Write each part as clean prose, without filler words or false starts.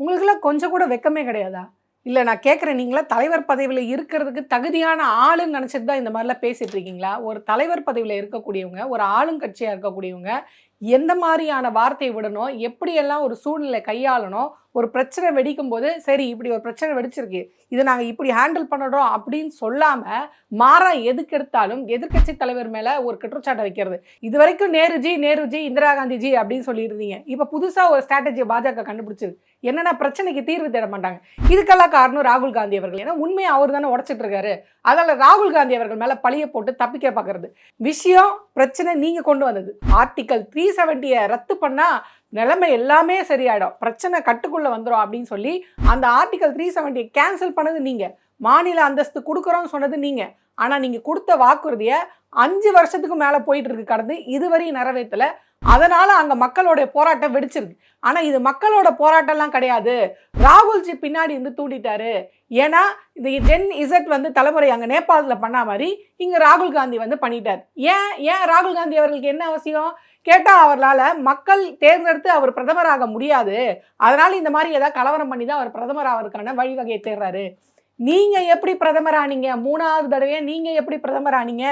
உங்களுக்கெல்லாம் கொஞ்சம் கூட வெட்கமே கிடையாதா? இல்ல நான் கேட்கிறேன், நீங்கலாம் தலைவர் பதவியில இருக்கிறதுக்கு தகுதியான ஆளுன்னு நெனச்சுட்டு தான் இந்த மாரிலாம் பேசிட்டு இருக்கீங்களா? ஒரு தலைவர் பதவியில இருக்கக்கூடியவங்க, ஒரு ஆளுங்கட்சியா இருக்கக்கூடியவங்க, எந்த மாரியான வார்த்தை விடணும்? எப்படியெல்லாம் ஒரு சூழ்நிலை கையாளணும்? ஒரு பிரச்சனை வெடிக்கும்போது, சரி இப்படி ஒரு பிரச்சனை வெடிச்சிருக்கு. இத நாங்க இப்படி ஹேண்டில் பண்ணுறோம் அப்படின்னு சொல்லாம, மாறா எதுக்கெடுத்தாலும் எதிர்க்கட்சி தலைவர் மேல ஒரு குற்றச்சாட்ட வைக்கிறது. இதுவரைக்கும் நேருஜி, நேருஜி, இந்திரா காந்திஜி அப்படின்னு சொல்லியிருந்தீங்க. இப்ப புதுசா ஒரு ஸ்ட்ராட்டஜிய பாஜக கண்டுபிடிச்சிருக்கு. என்னன்னா பிரச்சனைக்கு தீர்வு தேட மாட்டாங்க. இதுக்கெல்லாம் காரணம் ராகுல் காந்தி அவர்கள். ஏன்னா உண்மைய அவரு தானே உடைச்சிட்டு இருக்காரு. அதனால ராகுல் காந்தி அவர்கள் மேல பழிய போட்டு தப்பிக்க பார்க்கறது. விஷயம் பிரச்சனை நீங்க கொண்டு வந்தது. ஆர்டிகல் 370 ரத்து பண்ணா நிலைமை எல்லாமே சரியாயிடும். பிரச்சனை கட்டுக்குள்ள வந்துரும் அப்படின்னு சொல்லி அந்த ஆர்டிகல் 370 கேன்சல் பண்ணது நீங்க. மாநில அந்தஸ்து குடுக்குறோம்னு சொன்னது நீங்க. ஆனா நீங்க கொடுத்த வாக்குறுதிய 5 வருஷத்துக்கு மேல போயிட்டு இருக்கு கடந்து இதுவரையும் நிறைவேத்தல. அதனால அங்க மக்களுடைய போராட்டம் வெடிச்சிருக்கு. ஆனா இது மக்களோட போராட்டம்லாம் கிடையாது. ராகுல்ஜி பின்னாடி இருந்து தூண்டிட்டாரு. ஏன்னா இது ஜென் இசட் வந்து தலைமுறை அங்க நேபாளத்துல பண்ண மாதிரி இங்க ராகுல் காந்தி வந்து பண்ணிட்டார். ஏன் ராகுல் காந்தி அவர்களுக்கு என்ன அவசியம்? கேட்டா அவர்களால மக்கள் தேர்ந்தெடுத்து அவர் பிரதமராக முடியாது. அதனால இந்த மாதிரி ஏதாவது கலவரம் பண்ணி தான் அவர் பிரதமர் ஆவதற்கான வழிவகையை தேடுறாரு. நீங்க எப்படி பிரதமர் ஆனீங்க? 3வது தடவையா நீங்க எப்படி பிரதமர் ஆனீங்க?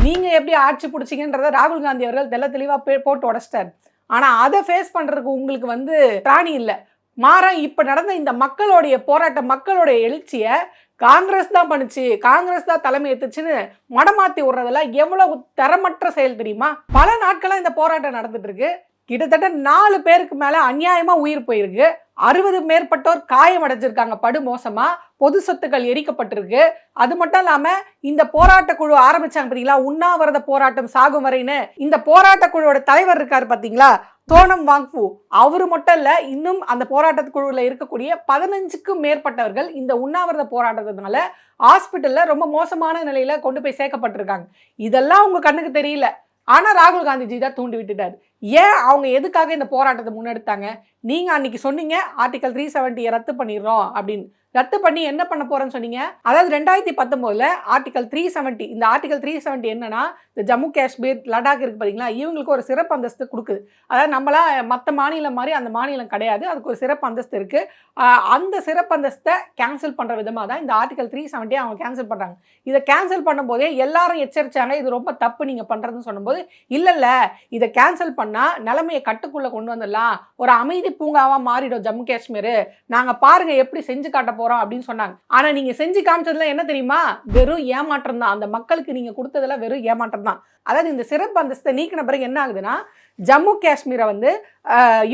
நீங்க எப்படி ஆட்சி புடிச்சீங்கன்றத ராகுல் காந்தி அவர்கள் தெளிவா போட்டு உடைச்சிட்டார். ஆனா அத ஃபேஸ் பண்றதுக்கு உங்களுக்கு வந்து திராணி இல்ல. மாறா இப்ப நடந்த இந்த மக்களுடைய போராட்டம், மக்களுடைய எழுச்சிய காங்கிரஸ் தான் பண்ணுச்சு, காங்கிரஸ் தான் தலைமை ஏத்துச்சுன்னு மடமாத்தி விடுறதெல்லாம் எவ்வளவு தரமற்ற செயல் தெரியுமா? பல நாட்களா இந்த போராட்டம் நடந்துட்டு இருக்கு. கிட்டத்தட்ட 4 பேருக்கு மேல அநியாயமா உயிர் போயிருக்கு. 60 மேற்பட்டோர் காயமடைஞ்சிருக்காங்க படுமோசமா. பொது சொத்துக்கள் எரிக்கப்பட்டிருக்கு. அது மட்டும் இல்லாம இந்த போராட்ட குழு ஆரம்பிச்சாங்க பாத்தீங்களா, உண்ணாவிரத போராட்டம் சாகும் வரைன்னு. இந்த போராட்ட குழுவோட தலைவர் இருக்காரு பாத்தீங்களா, சோனம் வாங்ஃபு. அவரு மட்டும் இல்ல, இன்னும் அந்த போராட்ட குழுவில் இருக்கக்கூடிய 15க்கும் மேற்பட்டவர்கள் இந்த உண்ணாவிரத போராட்டத்தினால ஹாஸ்பிட்டல்ல ரொம்ப மோசமான நிலையில கொண்டு போய் சேர்க்கப்பட்டிருக்காங்க. இதெல்லாம் உங்க கண்ணுக்கு தெரியல. ஆனா ராகுல் காந்திஜி தான் தூண்டி விட்டுட்டாரு. ஏன் அவங்க எதுக்காக இந்த போராட்டத்தை முன்னெடுத்தாங்க? நீங்க அன்னைக்கு சொன்னீங்க ஆர்டிகல் 370 ரத்து பண்ணிடுறோம் அப்படின்னு. ரத்து பண்ணி என்ன பண்ண போறேன்னு சொன்னீங்க? அதாவது 2019ல ஆர்டிகல் 370, இந்த ஆர்டிகல் 370 என்னன்னா, இந்த ஜம்மு காஷ்மீர், லடாக் இருக்கு பாத்தீங்களா, இவங்களுக்கு ஒரு சிறப்பு அந்தஸ்து கொடுக்குது. அதாவது நம்மளா மற்ற மாநிலம் மாதிரி அந்த மாநிலம் கிடையாது. அதுக்கு ஒரு சிறப்பு அந்தஸ்து இருக்கு. அந்த சிறப்பு அந்தஸ்தை கேன்சல் பண்ற விதமா தான் இந்த ஆர்டிகல் 370 அவங்க கேன்சல் பண்றாங்க. இதை கேன்சல் பண்ணும்போதே எல்லாரும் எச்சரிச்சாங்க, இது ரொம்ப தப்பு நீங்க பண்றதுன்னு சொன்னபோது, இல்ல இதை கேன்சல் பண்ணா நிலைமையை கட்டுக்குள்ள கொண்டு வந்துடலாம், ஒரு அமைதி பூங்காவா மாறிடும் ஜம்மு காஷ்மீர், நாங்க பாருங்க எப்படி செஞ்சு காட்ட போறோம் அப்படின்னு சொன்னாங்க. ஆனா நீங்க செஞ்சு காமிச்சதுல என்ன தெரியுமா? வெறும் ஏமாற்றம் தான். அந்த மக்களுக்கு நீங்க கொடுத்ததுல வெறும் ஏமாற்றம் தான். அதாவது இந்த சிறப்பு அந்தஸ்தை நீக்கின பிறகு என்ன ஆகுதுன்னா, ஜம்மு காஷ்மீரை வந்து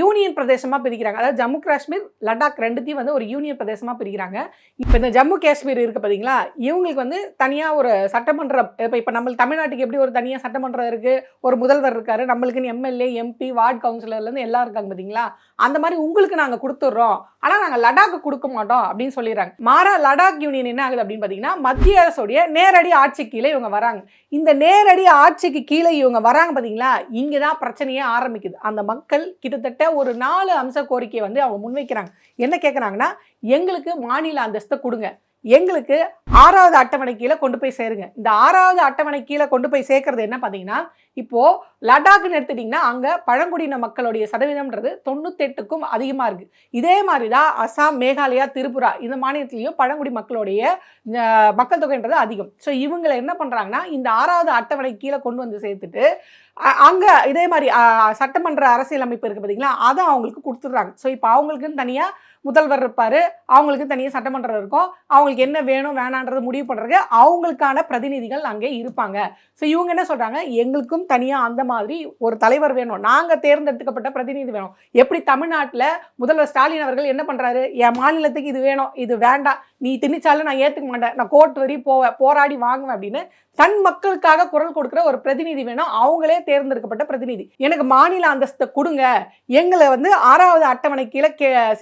யூனியன் பிரதேசமா பிரிக்கிறாங்க. அதாவது ஜம்மு காஷ்மீர், லடாக் ரெண்டுத்தையும் வந்து ஒரு யூனியன் பிரதேசமா பிரிக்கிறாங்க. இப்போ இந்த ஜம்மு காஷ்மீர் இருக்கு பாத்தீங்களா, இவங்களுக்கு வந்து தனியா ஒரு சட்டமன்ற, இப்போ நம்ம தமிழ்நாட்டுக்கு எப்படி ஒரு தனியா சட்டமன்றம் இருக்கு, ஒரு முதல்வர் இருக்காரு, நம்மளுக்குன்னு எம்எல்ஏ, எம்பி, வார்டு கவுன்சிலர்ல இருந்து எல்லாம் இருக்காங்க பாத்தீங்களா, அந்த மாதிரி உங்களுக்கு நாங்க கொடுத்துட்றோம், ஆனா நாங்க லடாக்கு கொடுக்க மாட்டோம் அப்படின்னு சொல்லிடுறாங்க. மாறா லடாக் யூனியன் என்ன ஆகுது அப்படின்னு பாத்தீங்கன்னா, மத்திய அரசுடைய நேரடி ஆட்சி கீழே இவங்க வராங்க. இந்த நேரடி ஆட்சிக்கு கீழே இவங்க வராங்க பாத்தீங்களா, இங்கதான் பிரச்சனையே ஆரம்பிக்குது. அந்த மக்கள் கிட்டத்தட்ட ஒரு 4 அம்ச கோரிக்கையை வந்து அவங்க முன்வைக்கிறாங்க. என்ன கேட்குறாங்கன்னா, எங்களுக்கு மாநில அந்தஸ்தை கொடுங்க, எங்களுக்கு 6வது அட்டவணை கீழே கொண்டு போய் சேருங்க. இந்த 6வது அட்டவணை கீழே கொண்டு போய் சேர்க்கறது என்ன பார்த்தீங்கன்னா, இப்போ லடாக்னு எடுத்துட்டீங்கன்னா அங்க பழங்குடியின மக்களுடைய சதவீதம்ன்றது 98க்கும் அதிகமா இருக்கு. இதே மாதிரி தான் அசாம், மேகாலயா, திரிபுரா இந்த மாநிலத்திலையும் பழங்குடி மக்களுடைய மக்கள் தொகைன்றது அதிகம். ஸோ இவங்களை என்ன பண்றாங்கன்னா, இந்த 6வது அட்டவணை கீழே கொண்டு வந்து சேர்த்துட்டு அங்க இதே மாதிரி சட்டமன்ற அரசியல் அமைப்பு இருக்கு பார்த்தீங்களா, அதை அவங்களுக்கு கொடுத்துட்றாங்க. ஸோ இப்போ அவங்களுக்குன்னு தனியா முதல்வர் இருப்பாரு, அவங்களுக்கு தனியாக சட்டமன்றம் இருக்கும், அவங்களுக்கு என்ன வேணும் வேணான்றது முடிவு பண்ணுறது அவங்களுக்கான பிரதிநிதிகள் அங்கே இருப்பாங்க. ஸோ இவங்க என்ன சொல்றாங்க, எங்களுக்கும் தனியாக அந்த மாதிரி ஒரு தலைவர் வேணும், நாங்கள் தேர்ந்தெடுக்கப்பட்ட பிரதிநிதி வேணும். எப்படி தமிழ்நாட்டில் முதல்வர் ஸ்டாலின் அவர்கள் என்ன பண்றாரு, என் மாநிலத்துக்கு இது வேணும், இது வேண்டாம், நீ திணிச்சாலும் நான் ஏற்றுக்க மாட்டேன், நான் கோர்ட் வரி போவேன், போராடி வாங்குவேன் அப்படின்னு தன் மக்களுக்காக குரல் கொடுக்குற ஒரு பிரதிநிதி வேணும். அவங்களே தேர்ந்தெடுக்கப்பட்ட பிரதிநிதி. எனக்கு மாநில அந்தஸ்தை கொடுங்க, எங்களை வந்து 6வது அட்டவணை கீழே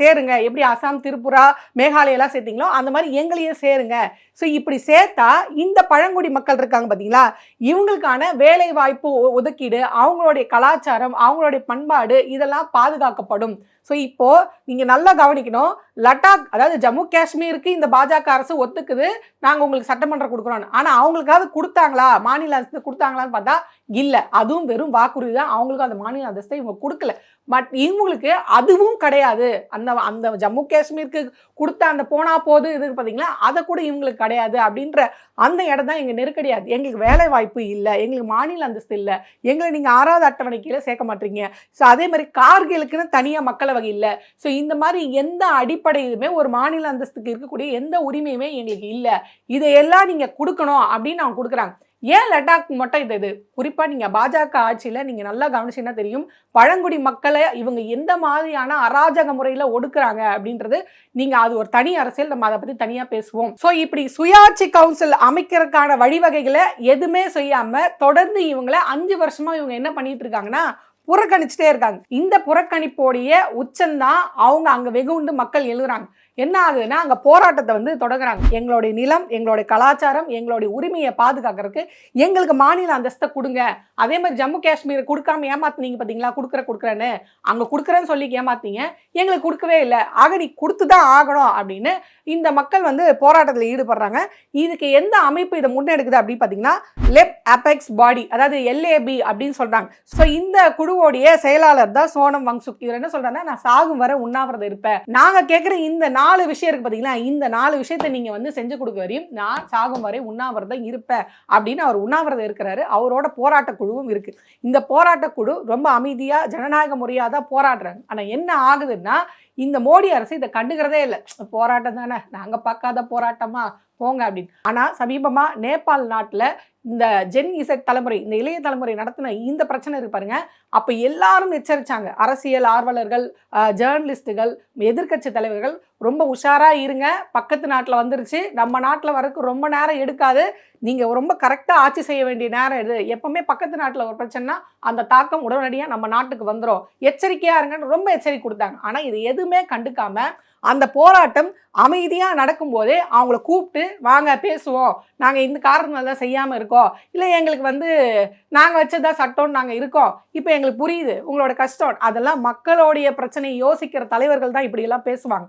சேருங்க, எப்படி அசாம், திரிபுரா, மேகாலயெல்லாம் சேர்த்தீங்களோ அந்த மாதிரி எங்களையும் சேருங்க. ஸோ இப்படி சேர்த்தா இந்த பழங்குடி மக்கள் இருக்காங்க பார்த்தீங்களா, இவங்களுக்கான வேலை வாய்ப்பு ஒதுக்கீடு, அவங்களுடைய கலாச்சாரம், அவங்களுடைய பண்பாடு இதெல்லாம் பாதுகாக்கப்படும். ஸோ இப்போ நீங்க நல்லா கவனிக்கணும். லடாக் அதாவது ஜம்மு காஷ்மீருக்கு இந்த பாஜக அரசு ஒத்துக்குது, நாங்க உங்களுக்கு சட்டமன்றம் குடுக்குறோம்னு. ஆனா அவங்களுக்காவது குடுத்தாங்களா? மாநில அந்தஸ்து குடுத்தாங்களான்னு பார்த்தா இல்ல. அதுவும் வெறும் வாக்குறுதி தான். அவங்களுக்கும் அந்த மாநில அந்தஸ்தை இவங்க குடுக்கல. பட் இவங்களுக்கு அதுவும் கிடையாது. அந்த அந்த ஜம்மு காஷ்மீருக்கு குடுத்த அந்த போனா போது இது பார்த்தீங்களா, அத கூட இவங்களுக்கு கிடையாது அப்படின்ற அந்த இடம் தான் எங்க நெருக்கடியா இருக்கு. எங்களுக்கு வேலை வாய்ப்பு இல்ல, எங்களுக்கு மாநில அந்தஸ்து இல்ல, எங்கள நீங்க 6வது அட்டவணை கீழ சேர்க்க மாட்றீங்க. ஸோ அதே மாரி கார்கிலுக்குன்னு தனியா மக்களவை இல்ல. ஸோ இந்த மாரி எந்த அடிப்படையிலுமே ஒரு மாநில அந்தஸ்துக்கு இருக்கக்கூடிய எந்த உரிமையுமே எங்களுக்கு இல்ல. இதையெல்லாம் நீங்க குடுக்கணும் அப்படின்னு அவங்க குடுக்குறாங்க. ஏன் லடாக் மட்டும் இது குறிப்பா நீங்க பாஜக ஆட்சியில நீங்க நல்லா கவனிச்சீங்கன்னா தெரியும். பழங்குடி மக்களை இவங்க எந்த மாதிரியான அராஜக முறையில ஒடுக்குறாங்க அப்படின்றது நீங்க அது ஒரு தனி அரசியல், நம்ம அதை பத்தி தனியா பேசுவோம். சோ இப்படி சுயாட்சி கவுன்சில் அமைக்கிறதுக்கான வழிவகைகளை எதுவுமே செய்யாம தொடர்ந்து இவங்களை 5 வருஷமா இவங்க என்ன பண்ணிட்டு இருக்காங்கன்னா புறக்கணிச்சுட்டே இருக்காங்க. இந்த புறக்கணிப்போடைய உச்சம்தான் அவங்க அங்க வெகுண்டு மக்கள் எழுதுறாங்க. என்ன ஆகுதுன்னா அங்க போராட்டத்தை வந்து தொடங்குறாங்க. எங்களுடைய நிலம், எங்களுடைய கலாச்சாரம், எங்களுடைய உரிமையை பாதுகாக்கிறதுக்கு எங்களுக்கு மாநில அந்தஸ்தை கொடுங்க. அதே மாதிரி ஜம்மு காஷ்மீர் கொடுக்காம ஏமாத்துனீங்க பாத்தீங்களா, கொடுக்குறேன்னு அங்க கொடுக்குறேன்னு சொல்லி ஏமாத்தீங்க, எங்களுக்கு கொடுக்கவே இல்லை, ஆக நீ கொடுத்துதான் ஆகணும் அப்படின்னு இந்த மக்கள் வந்து போராட்டத்தில் ஈடுபடுறாங்க. இதுக்கு எந்த அமைப்பு இதை முன்னெடுக்குது அப்படின்னு பாத்தீங்கன்னா லெப் அபெக்ஸ் பாடி, அதாவது LAB அப்படின்னு சொல்றாங்க. ஸோ இந்த குழுவோடைய செயலாளர் தான் சோனம் வங்சுக். இவர் என்ன சொல்றாருன்னா, நான் சாகும் வரை உண்ணாவிரதம் இருப்பேன், நாங்க கேட்கிற இந்த 4 விஷயம் இருக்கு பாத்தீங்களா, இந்த 4 விஷயத்தை நீங்க வந்து செஞ்சு கொடுக்க வரையும் நான் சாகும் வரை உண்ணாவிரதம் இருப்பேன் அப்படின்னு அவர் உண்ணாவிரதம் இருக்கிறாரு. அவரோட போராட்ட குழுவும் இருக்கு. இந்த போராட்ட குழு ரொம்ப அமைதியா ஜனநாயக முறையா தான் போராடுறாங்க. ஆனா என்ன ஆகுதுன்னா இந்த மோடி அரசு இதை கண்டுக்கிறதே இல்லை. போராட்டம் தானே, நாங்க பார்க்காத போராட்டமா போங்க அப்படின்னு. ஆனா சமீபமா நேபாள் நாட்டுல இந்த ஜென் இசட் தலைமுறை, இந்த இளைய தலைமுறை நடத்தின இந்த பிரச்சனை இருக்கு பாருங்க, அப்ப எல்லாரும் எச்சரிச்சாங்க. அரசியல் ஆர்வலர்கள், ஜேர்னலிஸ்டுகள், எதிர்க்கட்சி தலைவர்கள் ரொம்ப உஷாரா இருங்க, பக்கத்து நாட்டில் வந்துருச்சு, நம்ம நாட்டில் வரக்கு ரொம்ப நேரம் எடுக்காது, நீங்க ரொம்ப கரெக்டா ஆட்சி செய்ய வேண்டிய நேரம் இது. எப்பவுமே பக்கத்து நாட்டில் ஒரு பிரச்சனைனா அந்த தாக்கம் உடனடியாக நம்ம நாட்டுக்கு வந்துடும், எச்சரிக்கையா இருங்கன்னு ரொம்ப எச்சரிக்கை கொடுத்தாங்க. ஆனா இது எதுவுமே கண்டுக்காம அந்த போராட்டம் அமைதியா நடக்கும் போதே அவங்கள கூப்பிட்டு வாங்க பேசுவோம், நாங்க இந்த காரணம் தான் செய்யாம இருக்கோம், இல்ல எங்களுக்கு வந்து நாங்க வச்சதா சட்டம் நாங்க இருக்கோம், இப்ப எங்களுக்கு புரியுது உங்களோட கஷ்டம், அதெல்லாம் மக்களுடைய பிரச்சனையை யோசிக்கிற தலைவர்கள் தான் இப்படி எல்லாம் பேசுவாங்க.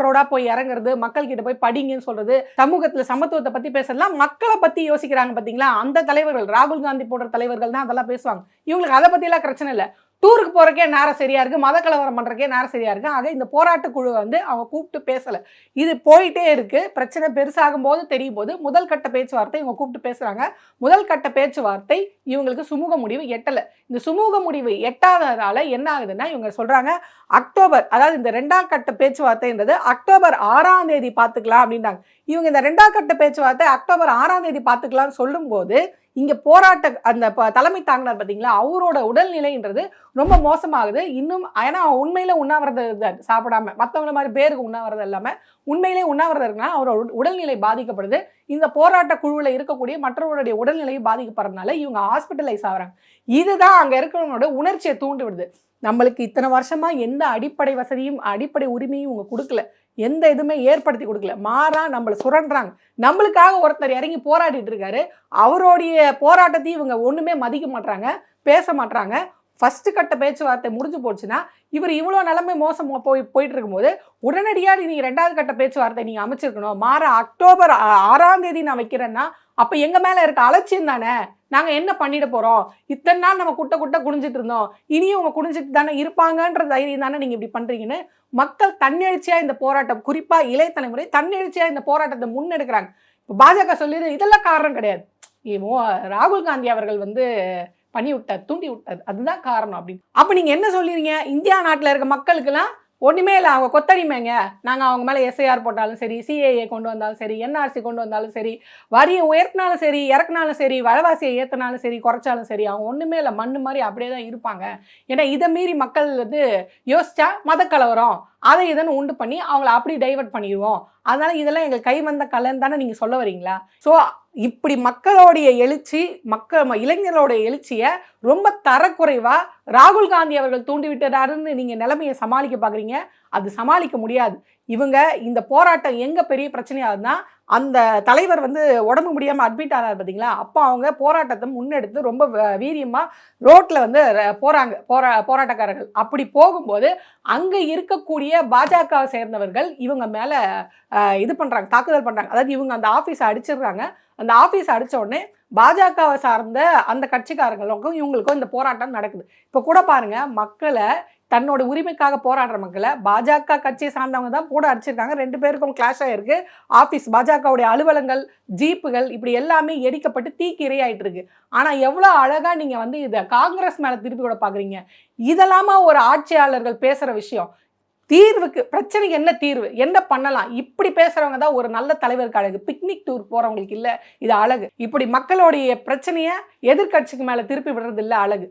ரோடா போய் இறங்குறது, மக்கள் கிட்ட போய் படிங்கன்னு சொல்றது, சமூகத்துல சமத்துவத்தை பத்தி பேசுறதுலாம் மக்களை பத்தி யோசிக்கிறாங்க பாத்தீங்களா, அந்த தலைவர்கள், ராகுல் காந்தி போன்ற தலைவர்கள் தான் அதெல்லாம் பேசுவாங்க. இவங்களுக்கு அதை பத்தி எல்லாம் பிரச்சனை இல்லை, டூருக்கு போறக்கே நேரம் சரியா இருக்கு, மத கலவரம் பண்றக்கே நேரம் சரியா இருக்கு. ஆக இந்த போராட்ட குழு வந்து அவங்க கூப்பிட்டு பேசல, இது போயிட்டே இருக்கு. பிரச்சனை பெருசாகும் போது தெரியும் போது முதல் கட்ட பேச்சுவார்த்தை இவங்க கூப்பிட்டு பேசுறாங்க. முதல் கட்ட பேச்சுவார்த்தை இவங்களுக்கு சுமூக முடிவு எட்டல. இந்த சுமூக முடிவு எட்டாததால என்ன ஆகுதுன்னா இவங்க சொல்றாங்க அக்டோபர், அதாவது இந்த 2ஆம் கட்ட பேச்சுவார்த்தைன்றது அக்டோபர் 6ஆம் தேதி பார்த்துக்கலாம் அப்படின்றாங்க. இவங்க இந்த 2ஆம் கட்ட பேச்சுவார்த்தை அக்டோபர் 6ஆம் தேதி பார்த்துக்கலாம்னு சொல்லும் போது இங்க போராட்ட அந்த தலைமை தாங்கினார் பாத்தீங்களா, அவரோட உடல்நிலைன்றது ரொம்ப மோசமாகுது. இன்னும் ஏன்னா உண்மையில உண்ணாவிரதம் சாப்பிடாம, மற்றவங்கள மாதிரி பேருக்கு உண்ணாவிரதம் இல்லாம உண்மையிலே உண்ணாவிரதம் இருக்குன்னா அவரோட உடல்நிலை பாதிக்கப்படுது. இந்த போராட்ட குழுவில் இருக்கக்கூடிய மற்றவர்களுடைய உடல்நிலையும் பாதிக்கப்படுறதுனால இவங்க ஹாஸ்பிட்டலைஸ் ஆகுறாங்க. இதுதான் அங்க இருக்கிறவங்களோட உணர்ச்சியை தூண்டி விடுது. நம்மளுக்கு இத்தனை வருஷமா எந்த அடிப்படை வசதியும் அடிப்படை உரிமையும் இவங்க கொடுக்கல, எந்த இதுவுமே ஏற்படுத்தி கொடுக்கல, மாறா நம்மளை சுரண்டுறாங்க. நம்மளுக்காக ஒருத்தர் இறங்கி போராடிட்டு இருக்காரு, அவருடைய போராட்டத்தையும் இவங்க ஒண்ணுமே மதிக்க மாட்டாங்க, பேச மாட்டாங்க. ஃபர்ஸ்ட் கட்ட பேச்சுவார்த்தை முடிஞ்சு போச்சுன்னா இவர் இவ்வளோ நிலைமை மோசமாக போயிட்டு இருக்கும்போது உடனடியாக நீங்கள் 2வது கட்ட பேச்சுவார்த்தை நீங்கள் அமைச்சிருக்கணும். மாற அக்டோபர் 6ஆம் தேதி நான் வைக்கிறேன்னா அப்போ எங்கள் மேலே இருக்க அலட்சியம் தானே, நாங்கள் என்ன பண்ணிட போகிறோம், இத்தனை நாள் நம்ம குட்ட குடிஞ்சிட்டு இருந்தோம், இனியும் அவங்க குடிஞ்சிட்டு தானே இருப்பாங்கன்ற தைரியம் தானே நீங்கள் இப்படி பண்ணுறீங்கன்னு மக்கள் தன்னெழுச்சியாக இந்த போராட்டம், குறிப்பாக இளைய தலைமுறை தன்னெழுச்சியாக இந்த போராட்டத்தை முன்னெடுக்கிறாங்க. இப்போ பாஜக சொல்லியது இதெல்லாம் காரணம் கிடையாது, ராகுல் காந்தி அவர்கள் வந்து பண்ணி விட்டார், தூண்டி விட்டார், அதுதான் காரணம் அப்படின்னு. அப்போ நீங்கள் என்ன சொல்லிடுறீங்க, இந்தியா நாட்டில் இருக்க மக்களுக்கெல்லாம் ஒன்றுமே இல்லை, அவங்க கொத்தடிமைங்க, நாங்கள் அவங்க மேலே SIR போட்டாலும் சரி, CAA கொண்டு வந்தாலும் சரி, NRC கொண்டு வந்தாலும் சரி, வரியை உயர்த்தினாலும் சரி, இறக்குனாலும் சரி, விலைவாசியை ஏற்றினாலும் சரி, குறைச்சாலும் சரி, அவங்க ஒன்றுமே இல்லை, மண்ணு மாதிரி அப்படியே தான் இருப்பாங்க. ஏன்னா இதை மீறி மக்கள் வந்து யோசிச்சா மதக்கலவரம் அதை இதன்னு உண்டு பண்ணி அவங்கள அப்படி டைவர்ட் பண்ணிடுவோம், அதனால இதெல்லாம் எங்களுக்கு கை வந்த கலன்னு தானே நீங்கள் சொல்ல வரீங்களா? ஸோ இப்படி மக்களுடைய எழுச்சி, இளைஞர்களுடைய எழுச்சியை ரொம்ப தரக்குறைவா ராகுல் காந்தி அவர்கள் தூண்டி விட்டுறாருன்னு நீங்க நிலைமையை சமாளிக்க பாக்குறீங்க. அது சமாளிக்க முடியாது. இவங்க இந்த போராட்டம் எங்க பெரிய பிரச்சனையாகுதுன்னா, அந்த தலைவர் வந்து உடம்பு முடியாம அட்மிட் ஆனாரு பார்த்தீங்களா? அப்ப அவங்க போராட்டத்த முன்னெடுத்து ரொம்ப வீரியமா ரோட்ல வந்து போறாங்க. போராட்டக்காரர்கள். அப்படி போகும்போது, அங்க இருக்கக்கூடிய பாஜகவை சேர்ந்தவர்கள் இவங்க மேல இது பண்றாங்க, தாக்குதல் பண்றாங்க. அதாவது இவங்க அந்த ஆஃபீஸ அடிச்சிடுறாங்க. அந்த ஆஃபீஸ அடிச்ச உடனே பாஜகவை சார்ந்த அந்த கட்சிக்காரங்களுக்கும் இவங்களுக்கும் இந்த போராட்டம் நடக்குது. இப்ப கூட பாருங்க, மக்கள தன்னோட உரிமைக்காக போராடுற மக்கள பாஜக கட்சியை சார்ந்தவங்க தான் கூட அடிச்சிருக்காங்க. 2 பேருக்கும் கிளாஷ் ஆயிருக்கு. ஆஃபீஸ் பாஜகவுடைய அலுவலகங்கள், ஜீப்புகள் இப்படி எல்லாமே எரிக்கப்பட்டு தீக்கு இரையாயிட்டு இருக்கு. ஆனா எவ்வளோ அழகா நீங்க வந்து இத காங்கிரஸ் மேல திருப்பி விட பார்க்குறீங்க. இதெல்லாமா ஒரு ஆட்சியாளர்கள் பேசுற விஷயம். தீர்வுக்கு பிரச்சனைக்கு என்ன தீர்வு? என்ன பண்ணலாம்? இப்படி பேசுறவங்க தான் ஒரு நல்ல தலைவருக்கு அழகு. பிக்னிக் டூர் போறவங்களுக்கு இல்ல இது அழகு. இப்படி மக்களுடைய பிரச்சனைய எதிர்க்கட்சிக்கு மேல திருப்பி விடுறது இல்ல அழகு.